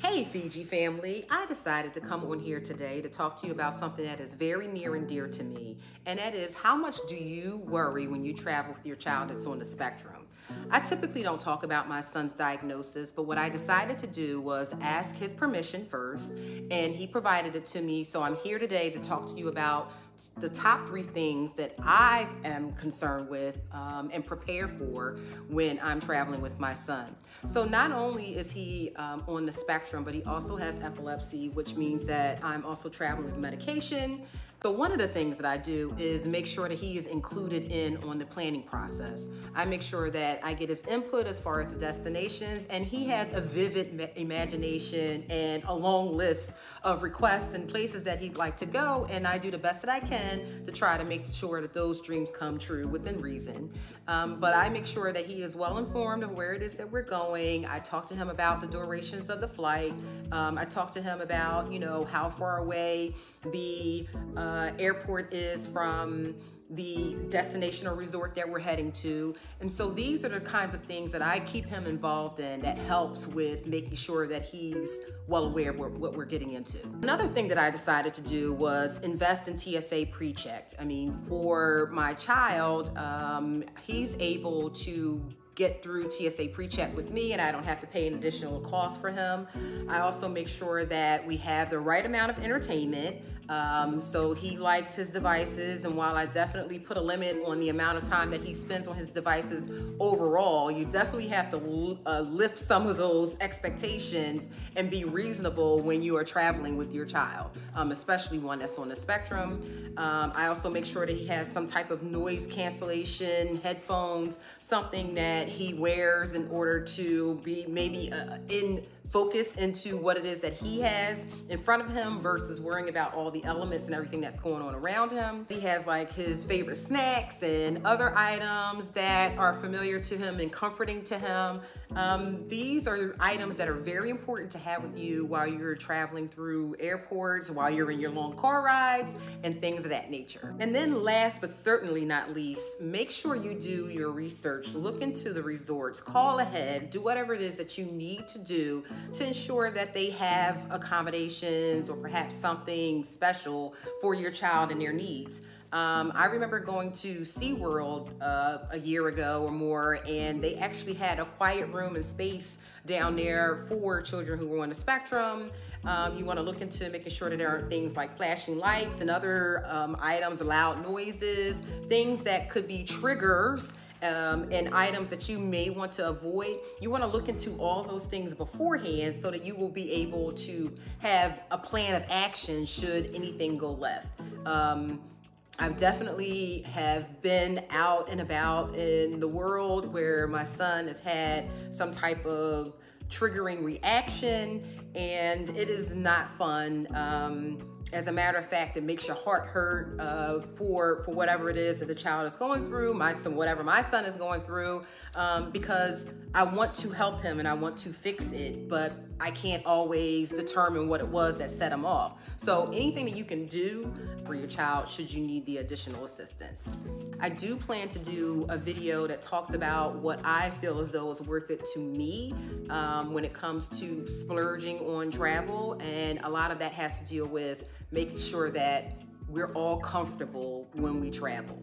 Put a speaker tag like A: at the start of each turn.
A: Hey Fiji family, I decided to come on here today to talk to you about something that is very near and dear to me, and that is how much do you worry when you travel with your child that's on the spectrum? I typically don't talk about my son's diagnosis, but what I decided to do was ask his permission first, and he provided it to me, so I'm here today to talk to you about the top 3 things that I am concerned with and prepare for when I'm traveling with my son. So not only is he on the spectrum, but he also has epilepsy, which means that I'm also traveling with medication. So one of the things that I do is make sure that he is included in on the planning process. I make sure that I get his input as far as the destinations, and he has a vivid imagination and a long list of requests and places that he'd like to go, and I do the best that I can to try to make sure that those dreams come true within reason. But I make sure that he is well informed of where it is that we're going. I talk to him about the durations of the flight. I talk to him about, how far away the airport is from the destination or resort that we're heading to. And so these are the kinds of things that I keep him involved in that helps with making sure that he's well aware of what we're getting into. Another thing that I decided to do was invest in TSA pre-check. For my child, he's able to get through TSA pre-check with me, and I don't have to pay an additional cost for him. I also make sure that we have the right amount of entertainment. So he likes his devices, and while I definitely put a limit on the amount of time that he spends on his devices overall, you definitely have to lift some of those expectations and be reasonable when you are traveling with your child, especially one that's on the spectrum. I also make sure that he has some type of noise cancellation, headphones, something that he wears in order to be maybe in focus into what it is that he has in front of him versus worrying about all the elements and everything that's going on around him. He has like his favorite snacks and other items that are familiar to him and comforting to him. These are items that are very important to have with you while you're traveling through airports, while you're in your long car rides, and things of that nature. And then last but certainly not least, make sure you do your research. Look into the resorts, call ahead, do whatever it is that you need to do to ensure that they have accommodations or perhaps something special for your child and their needs. I remember going to SeaWorld a year ago or more, and they actually had a quiet room and space down there for children who were on the spectrum. You want to look into making sure that there aren't things like flashing lights and other items, loud noises, things that could be triggers and items that you may want to avoid. You want to look into all those things beforehand so that you will be able to have a plan of action should anything go left. I definitely have been out and about in the world where my son has had some type of triggering reaction, and it is not fun. As a matter of fact, it makes your heart hurt for whatever it is that the child is going through, whatever my son is going through, because I want to help him and I want to fix it, but I can't always determine what it was that set him off. So anything that you can do for your child should you need the additional assistance. I do plan to do a video that talks about what I feel as though is worth it to me when it comes to splurging on travel, and a lot of that has to deal with making sure that we're all comfortable when we travel.